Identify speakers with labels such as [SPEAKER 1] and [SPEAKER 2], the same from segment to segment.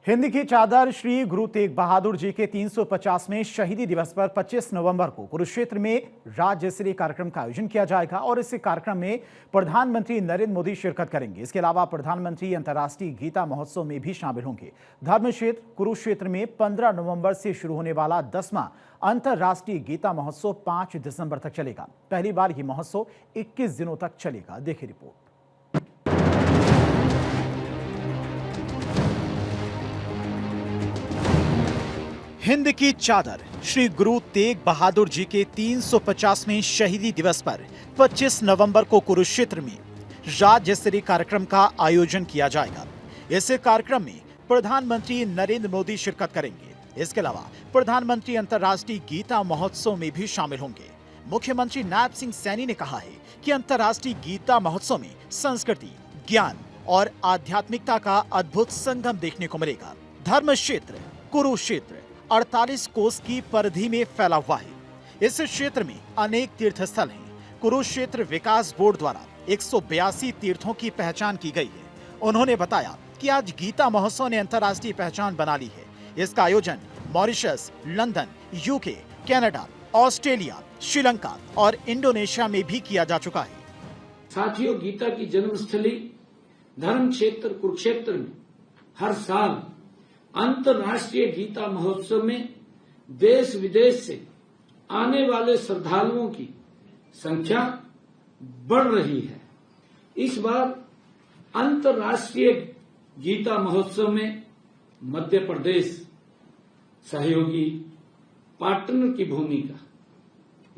[SPEAKER 1] हिंद की चादर श्री गुरु तेग बहादुर जी के 350वें शहीदी दिवस पर 25 नवंबर को कुरुक्षेत्र में राज्य स्तरीय कार्यक्रम का आयोजन किया जाएगा और इस कार्यक्रम में प्रधानमंत्री नरेंद्र मोदी शिरकत करेंगे। इसके अलावा प्रधानमंत्री अंतर्राष्ट्रीय गीता महोत्सव में भी शामिल होंगे। धर्म क्षेत्र कुरुक्षेत्र में 15 नवंबर से शुरू होने वाला 10वां अंतर्राष्ट्रीय गीता महोत्सव 5 दिसंबर तक चलेगा। पहली बार यह महोत्सव 21 दिनों तक चलेगा। देखिए रिपोर्ट। हिंद की चादर श्री गुरु तेग बहादुर जी के 350वें शहीदी दिवस पर 25 नवंबर को कुरुक्षेत्र में राज्य स्तरीय कार्यक्रम का आयोजन किया जाएगा। इस कार्यक्रम में प्रधानमंत्री नरेंद्र मोदी शिरकत करेंगे। इसके अलावा प्रधानमंत्री अंतर्राष्ट्रीय गीता महोत्सव में भी शामिल होंगे। मुख्यमंत्री नायब सिंह सैनी ने कहा है कि अंतर्राष्ट्रीय गीता महोत्सव में संस्कृति, ज्ञान और आध्यात्मिकता का अद्भुत संगम देखने को मिलेगा। धर्म क्षेत्र कुरुक्षेत्र 48 कोस की परिधि में फैला हुआ है। इस क्षेत्र में अनेक तीर्थ स्थल हैं। कुरुक्षेत्र विकास बोर्ड द्वारा 182 तीर्थों की पहचान की गई है। उन्होंने बताया कि आज गीता महोत्सव ने अंतर्राष्ट्रीय पहचान बना ली है। इसका आयोजन Mauritius, London, UK, Canada, Australia, Sri Lanka और इंडोनेशिया में भी किया जा चुका है।
[SPEAKER 2] साथियों, गीता की जन्मस्थली धर्म क्षेत्र कुरुक्षेत्र में हर साल अंतर्राष्ट्रीय गीता महोत्सव में देश विदेश से आने वाले श्रद्धालुओं की संख्या बढ़ रही है। इस बार अंतर्राष्ट्रीय गीता महोत्सव में मध्य प्रदेश सहयोगी पार्टनर की भूमिका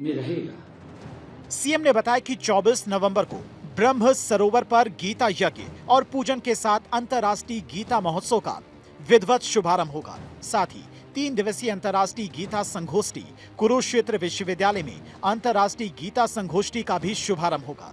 [SPEAKER 2] में रहेगा।
[SPEAKER 1] सीएम ने बताया कि 24 नवंबर को ब्रह्म सरोवर पर गीता यज्ञ और पूजन के साथ अंतर्राष्ट्रीय गीता महोत्सव का विधिवत शुभारंभ होगा। साथ ही 3 दिवसीय अंतर्राष्ट्रीय गीता संगोष्ठी कुरुक्षेत्र विश्वविद्यालय में अंतर्राष्ट्रीय गीता संगोष्ठी का भी शुभारंभ होगा।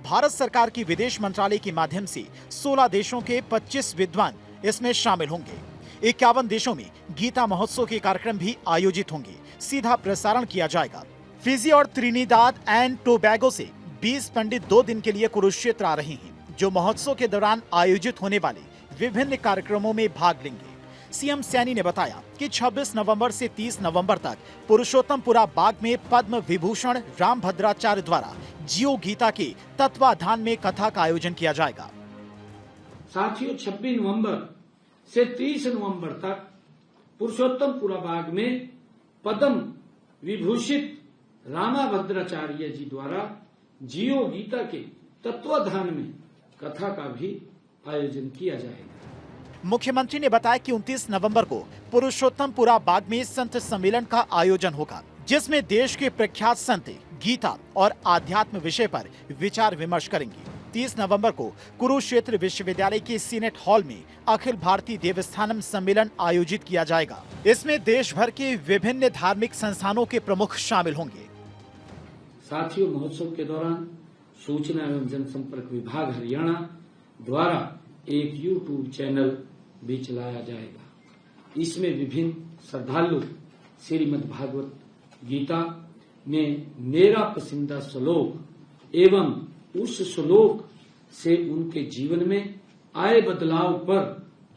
[SPEAKER 1] भारत सरकार की विदेश मंत्रालय के माध्यम से 16 देशों के 25 विद्वान इसमें शामिल होंगे। 51 देशों में गीता महोत्सव के कार्यक्रम भी आयोजित होंगे। सीधा प्रसारण किया जाएगा। फिजी और त्रिनिदाद एंड टोबैगो से 20 पंडित 2 दिन के लिए कुरुक्षेत्र आ रहे हैं, जो महोत्सव के दौरान आयोजित होने वाले विभिन्न कार्यक्रमों में भाग लेंगे। सीएम सैनी ने बताया कि 26 नवंबर से 30 नवंबर तक पुरुषोत्तमपुरा बाग में पद्म विभूषण रामभद्राचार्य द्वारा जियो गीता के तत्वाधान में कथा का आयोजन किया जाएगा।
[SPEAKER 2] साथियों, 26 नवंबर से 30 नवंबर तक पुरुषोत्तमपुरा बाग में पद्म विभूषित रामभद्राचार्य जी द्वारा जियो गीता के तत्वाधान में कथा का भी आयोजन किया जाएगा।
[SPEAKER 1] मुख्यमंत्री ने बताया कि 29 नवंबर को पुरुषोत्तमपुरा बाग में संत सम्मेलन का आयोजन होगा, जिसमें देश के प्रख्यात संत गीता और आध्यात्म विषय पर विचार विमर्श करेंगे। 30 नवंबर को कुरुक्षेत्र विश्वविद्यालय के सीनेट हॉल में अखिल भारतीय देवस्थानम सम्मेलन आयोजित किया जाएगा। इसमें देश भर के विभिन्न धार्मिक संस्थानों के प्रमुख शामिल होंगे।
[SPEAKER 2] साथियों, महोत्सव के दौरान सूचना एवं जनसंपर्क विभाग हरियाणा द्वारा एक यूट्यूब चैनल भी चलाया जाएगा। इसमें विभिन्न श्रद्धालु श्रीमद् भागवत गीता में मेरा पसंदीदा श्लोक एवं उस श्लोक से उनके जीवन में आए बदलाव पर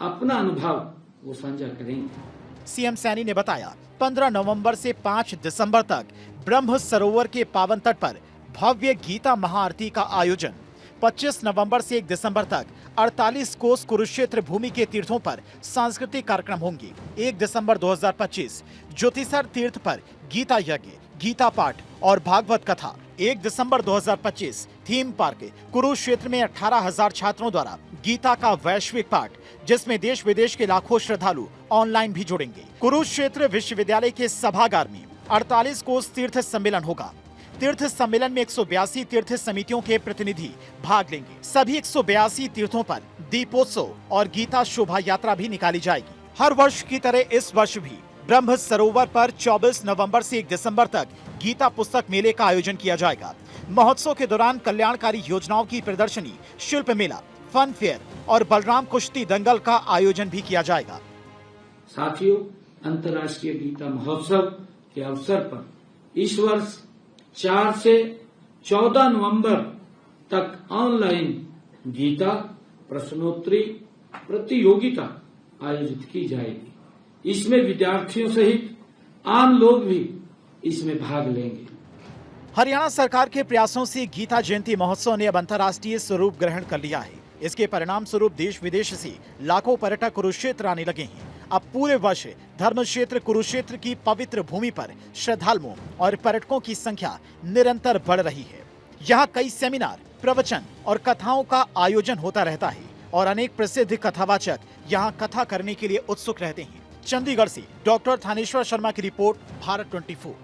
[SPEAKER 2] अपना अनुभव वो साझा करेंगे।
[SPEAKER 1] सीएम सैनी ने बताया 15 नवंबर से 5 दिसंबर तक ब्रह्म सरोवर के पावन तट पर भव्य गीता महाआरती का आयोजन। 25 नवंबर से 1 दिसंबर तक 48 कोस कुरुक्षेत्र भूमि के तीर्थों पर सांस्कृतिक कार्यक्रम होंगे। 1 दिसंबर 2025 ज्योतिसर तीर्थ पर गीता यज्ञ, गीता पाठ और भागवत कथा। 1 दिसंबर 2025 थीम पार्क कुरुक्षेत्र में 18,000 छात्रों द्वारा गीता का वैश्विक पाठ, जिसमें देश विदेश के लाखों श्रद्धालु ऑनलाइन भी जुड़ेंगे। कुरुक्षेत्र विश्वविद्यालय के सभागार में 48 कोस तीर्थ सम्मेलन होगा। तीर्थ सम्मेलन में 182 तीर्थ समितियों के प्रतिनिधि भाग लेंगे। सभी 182 तीर्थों पर दीपोत्सव और गीता शोभा यात्रा भी निकाली जाएगी। हर वर्ष की तरह इस वर्ष भी ब्रह्म सरोवर पर 24 नवंबर से 1 दिसंबर तक गीता पुस्तक मेले का आयोजन किया जाएगा। महोत्सव के दौरान कल्याणकारी योजनाओं की प्रदर्शनी, शिल्प मेला, फन फेयर और बलराम कुश्ती दंगल का आयोजन भी किया जाएगा।
[SPEAKER 2] साथियों, अंतर्राष्ट्रीय गीता महोत्सव के अवसर पर इस वर्ष 4 से 14 नवंबर तक ऑनलाइन गीता प्रश्नोत्तरी प्रतियोगिता आयोजित की जाएगी। इसमें विद्यार्थियों सहित आम लोग भी इसमें भाग लेंगे।
[SPEAKER 1] हरियाणा सरकार के प्रयासों से गीता जयंती महोत्सव ने अब अंतर्राष्ट्रीय स्वरूप ग्रहण कर लिया है। इसके परिणाम स्वरूप देश विदेश से लाखों पर्यटक कुरुक्षेत्र आने लगे हैं। अब पूरे वर्ष धर्म क्षेत्र कुरुक्षेत्र की पवित्र भूमि पर श्रद्धालुओं और पर्यटकों की संख्या निरंतर बढ़ रही है। यहाँ कई सेमिनार, प्रवचन और कथाओं का आयोजन होता रहता है और अनेक प्रसिद्ध कथावाचक यहाँ कथा करने के लिए उत्सुक रहते हैं। चंडीगढ़ से डॉक्टर थानेश्वर शर्मा की रिपोर्ट, भारत 24।